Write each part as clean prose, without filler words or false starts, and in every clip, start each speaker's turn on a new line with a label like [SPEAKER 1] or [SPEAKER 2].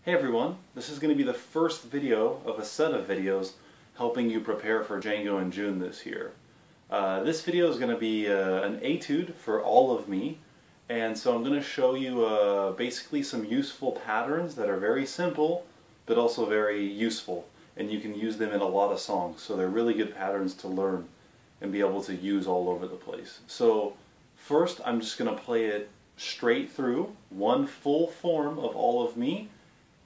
[SPEAKER 1] Hey everyone, this is going to be the first video of a set of videos helping you prepare for Django in June this year. This video is going to be an etude for all of me, and so I'm going to show you basically some useful patterns that are very simple but also very useful, and you can use them in a lot of songs, so they're really good patterns to learn and be able to use all over the place. So first I'm just going to play it straight through, one full form of All of Me.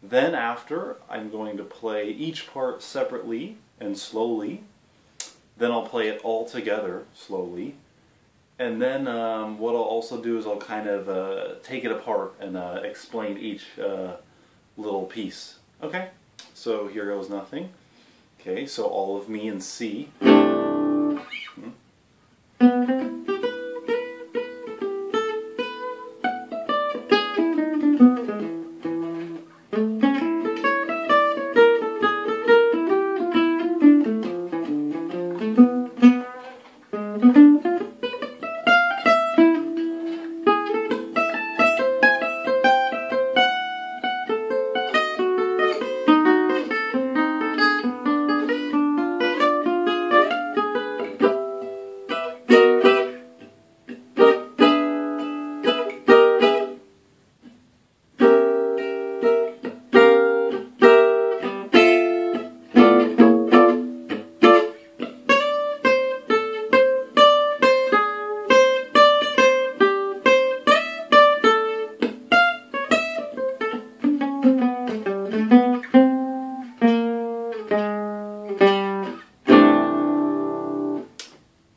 [SPEAKER 1] Then after, I'm going to play each part separately and slowly. Then I'll play it all together slowly. And then what I'll also do is I'll kind of take it apart and explain each little piece. Okay, so here goes nothing. Okay, so All of Me in C.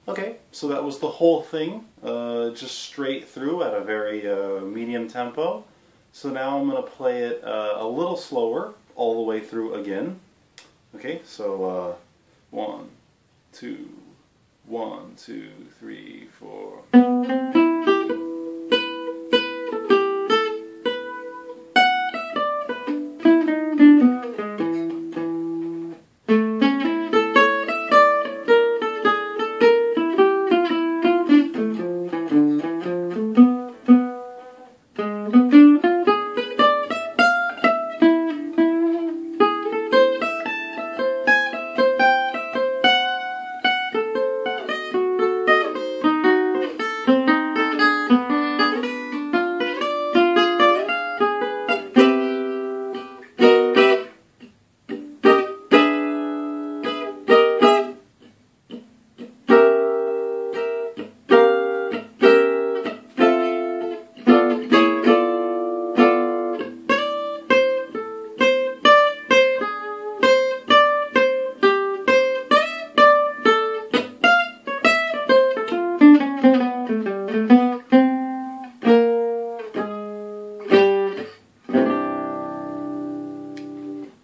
[SPEAKER 1] Okay, so that was the whole thing, just straight through at a very medium tempo. So now I'm going to play it a little slower, all the way through again. Okay, so 1, 2, 1, 2, 3, 4.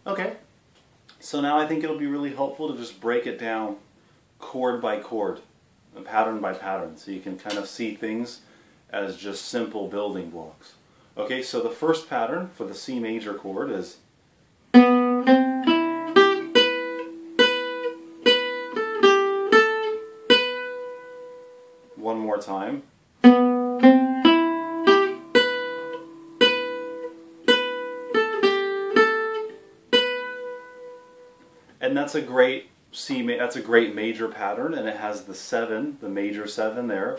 [SPEAKER 1] Okay, so now I think it'll be really helpful to just break it down chord by chord, pattern by pattern, so you can kind of see things as just simple building blocks. Okay, so the first pattern for the C major chord is one more time. And that's a great that's a great major pattern, and it has the 7, the major 7 there,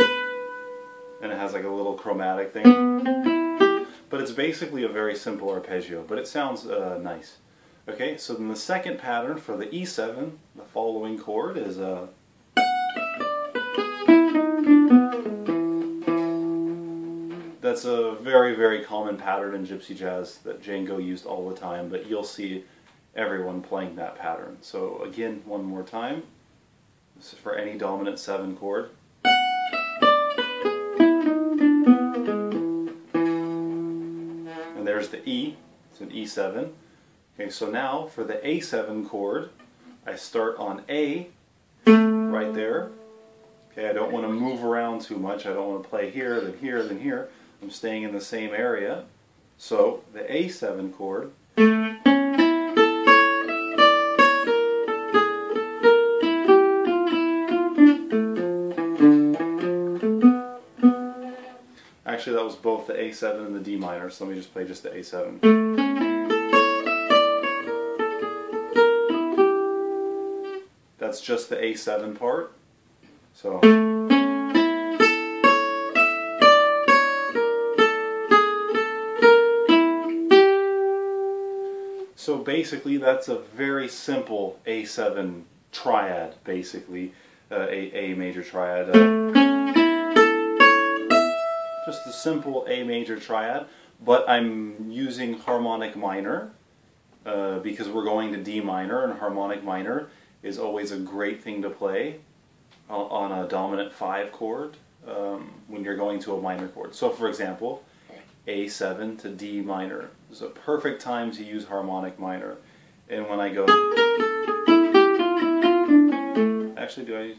[SPEAKER 1] and it has like a little chromatic thing. But it's basically a very simple arpeggio, but it sounds nice. Okay, so then the second pattern for the E7, the following chord, is that's a very, very common pattern in gypsy jazz that Django used all the time, but you'll see everyone playing that pattern. So again, one more time. This is for any dominant 7 chord. And there's the E, it's an E7. Okay, so now for the A7 chord, I start on A, right there. Okay, I don't want to move around too much. I don't want to play here, then here, then here. I'm staying in the same area. So the A7 chord, actually that was both the A7 and the D minor, so let me just play just the A7. That's just the A7 part. So. So basically that's a very simple A7 triad, basically, A major triad. Just a simple A major triad, but I'm using harmonic minor because we're going to D minor, and harmonic minor is always a great thing to play on a dominant 5 chord when you're going to a minor chord. So for example, A7 to D minor is a perfect time to use harmonic minor. And when I go, actually do I,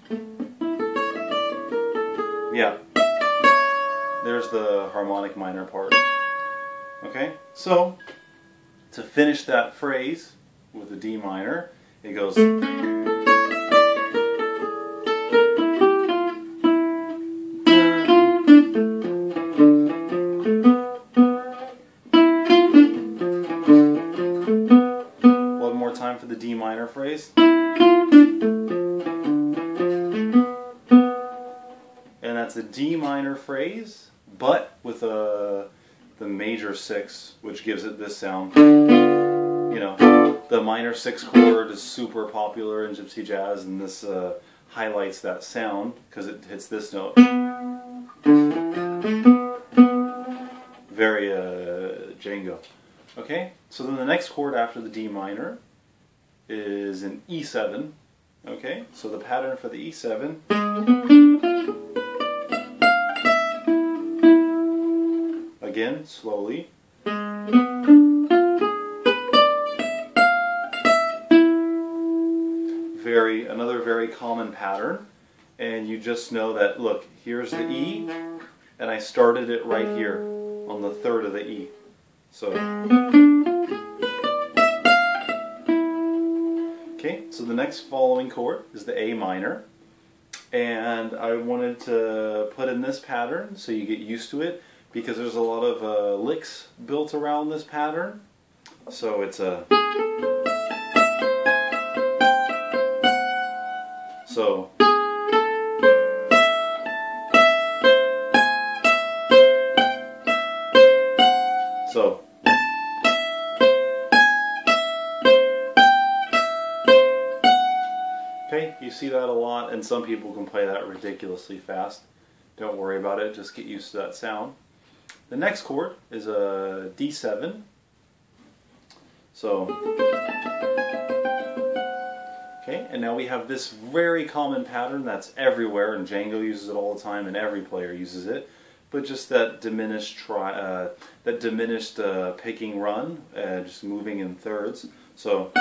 [SPEAKER 1] yeah, there's the harmonic minor part. Okay, so to finish that phrase with the D minor, it goes, time for the D minor phrase. And that's a D minor phrase, but with the major 6, which gives it this sound. You know, the minor 6 chord is super popular in gypsy jazz, and this highlights that sound because it hits this note. Very Django. Okay, so then the next chord after the D minor is an E7. Okay, so the pattern for the E7 again, slowly. Another very common pattern, and you just know that, look, here's the E, and I started it right here on the 3rd of the E. So okay, so the next following chord is the A minor, and I wanted to put in this pattern so you get used to it, because there's a lot of licks built around this pattern. So it's a, so okay, you see that a lot, and some people can play that ridiculously fast. Don't worry about it, just get used to that sound. The next chord is a D7. So, okay, and now we have this very common pattern that's everywhere, and Django uses it all the time, and every player uses it. But just that diminished picking run, just moving in thirds. So.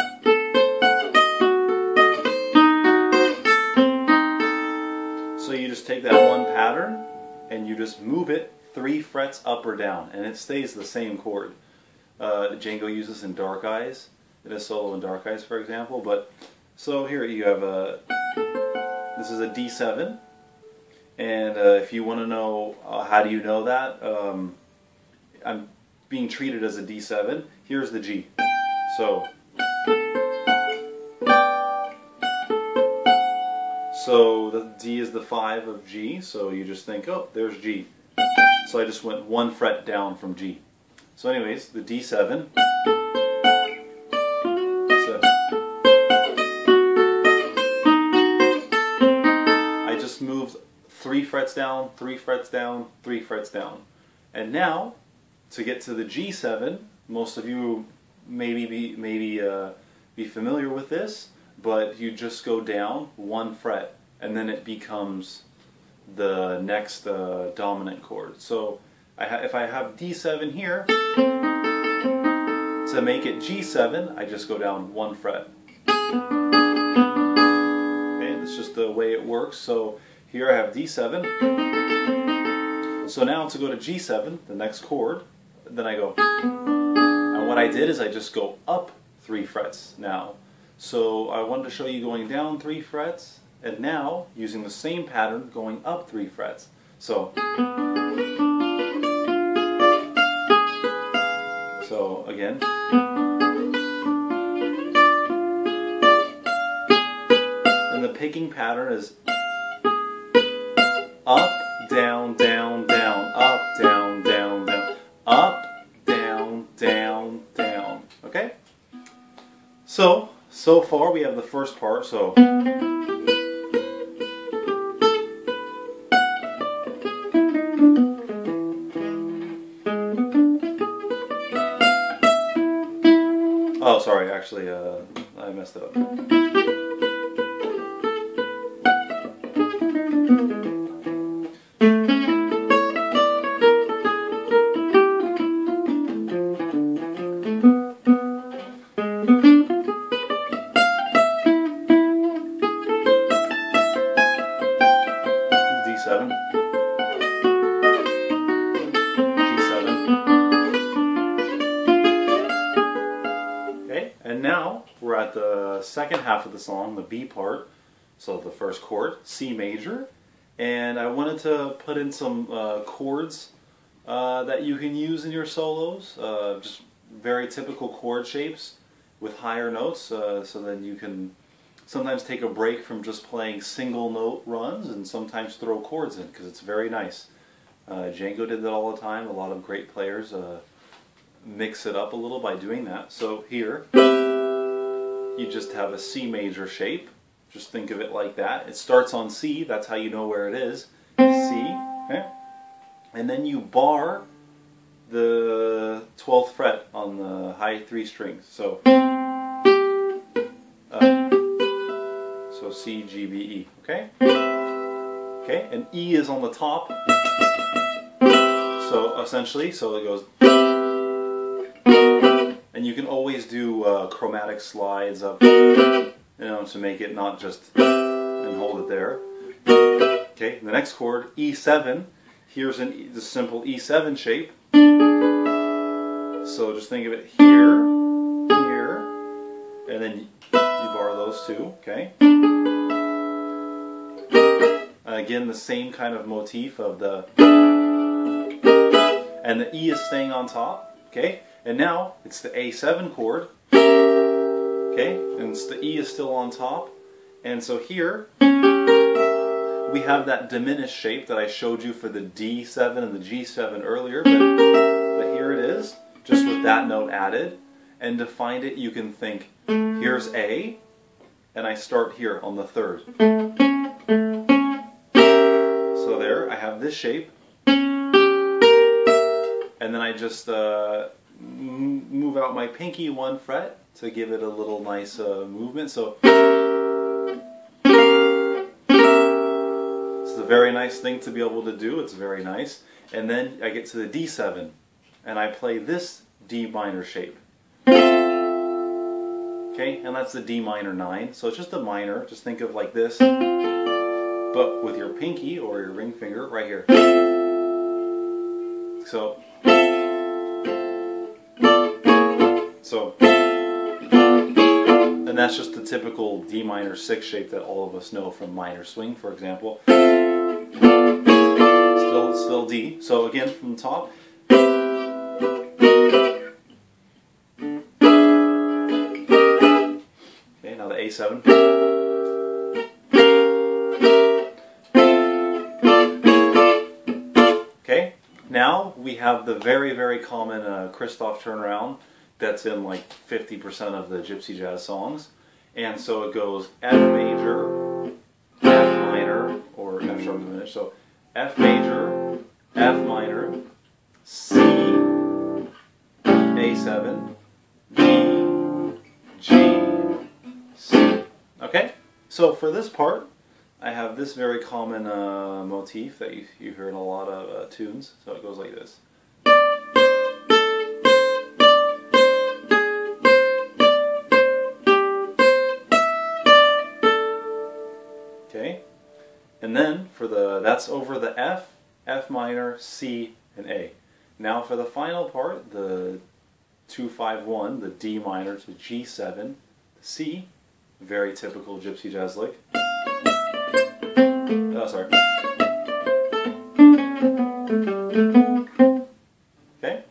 [SPEAKER 1] So you just take that one pattern and you just move it 3 frets up or down, and it stays the same chord. Django uses in Dark Eyes, in a solo in Dark Eyes, for example. But so here you have this is a D7, and if you want to know how do you know that, I'm being treated as a D7. Here's the G. So the D is the 5 of G, so you just think, oh, there's G. So I just went 1 fret down from G. So anyways, the D7. So I just moved 3 frets down, 3 frets down, 3 frets down. And now, to get to the G7, most of you maybe be familiar with this, but you just go down 1 fret, and then it becomes the next dominant chord. So if I have D7 here, to make it G7, I just go down 1 fret. Okay, that's just the way it works. So here I have D7. So now to go to G7, the next chord, then I go, and what I did is I just go up 3 frets now. So I wanted to show you going down 3 frets, and now using the same pattern going up 3 frets. So again, and the picking pattern is up, down, down, down, up, down, down, down, up, down, down, down. Okay? So far we have the first part, so oh, sorry, actually, I messed it up. D7, G7. Okay, and now we're at the second half of the song, the B part. So the first chord, C major, and I wanted to put in some chords that you can use in your solos, just very typical chord shapes with higher notes, so then you can sometimes take a break from just playing single note runs and sometimes throw chords in, because it's very nice. Django did that all the time. A lot of great players mix it up a little by doing that. So here, you just have a C major shape. Just think of it like that. It starts on C, that's how you know where it is. C, okay? And then you bar the 12th fret on the high 3 strings. So C, G, B, E, okay? Okay, and E is on the top. So essentially, so it goes, and you can always do chromatic slides up, you know, to make it not just and hold it there. Okay, the next chord, E7. Here's the simple E7 shape. So just think of it here, here, and then you bar those two. Okay. Again, the same kind of motif of the, and the E is staying on top. Okay, and now it's the A7 chord. Okay, and the E is still on top, and so here we have that diminished shape that I showed you for the D7 and the G7 earlier, but here it is, just with that note added. And to find it, you can think, here's A, and I start here on the 3rd. So there, I have this shape, and then I just move out my pinky 1 fret to give it a little nice movement. So it's a very nice thing to be able to do. It's very nice. And then I get to the D7, and I play this D minor shape. Okay, and that's the D minor 9. So it's just a minor. Just think of like this, but with your pinky or your ring finger right here. So and that's just the typical D minor 6 shape that all of us know from minor swing, for example. Still D. So again, from the top. Okay, now the A7. Okay, now we have the very, very common Christoph Turnaround that's in like 50% of the gypsy jazz songs. And so it goes F major, F minor, or F sharp diminished. So F major, F minor, C, A7, B, G, C. Okay? So for this part, I have this very common motif that you hear in a lot of tunes. So it goes like this. Okay, and then for that's over the F, F minor, C, and A. Now for the final part, the 2-5-1, the D minor to G7, the C, very typical gypsy jazz lick. Oh, sorry. Okay.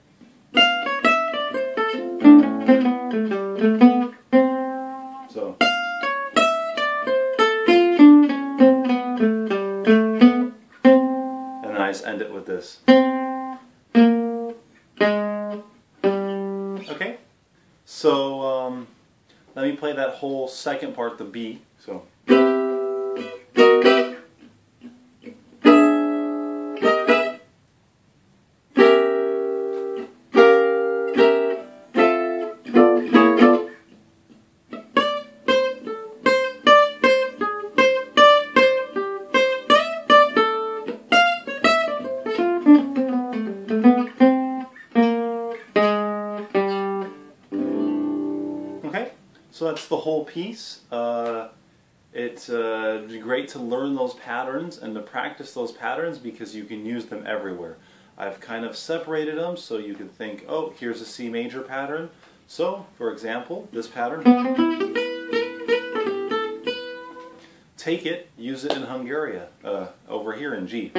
[SPEAKER 1] So. this. Okay, so let me play that whole second part, the B. So. Okay, so that's the whole piece. It's great to learn those patterns and to practice those patterns because you can use them everywhere. I've kind of separated them so you can think, oh, here's a C major pattern. So, for example, this pattern. Take it, use it in Hungarian, over here in G.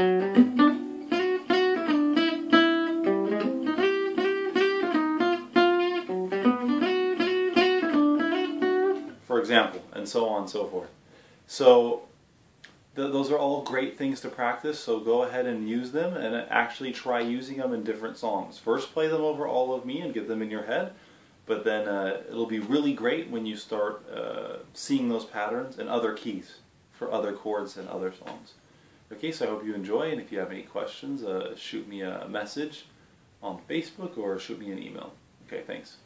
[SPEAKER 1] For example, and so on and so forth. So those are all great things to practice, so go ahead and use them and actually try using them in different songs. First play them over All of Me and get them in your head, but then it'll be really great when you start seeing those patterns in other keys for other chords and other songs. Okay, so I hope you enjoy, and if you have any questions, shoot me a message on Facebook or shoot me an email. Okay, thanks.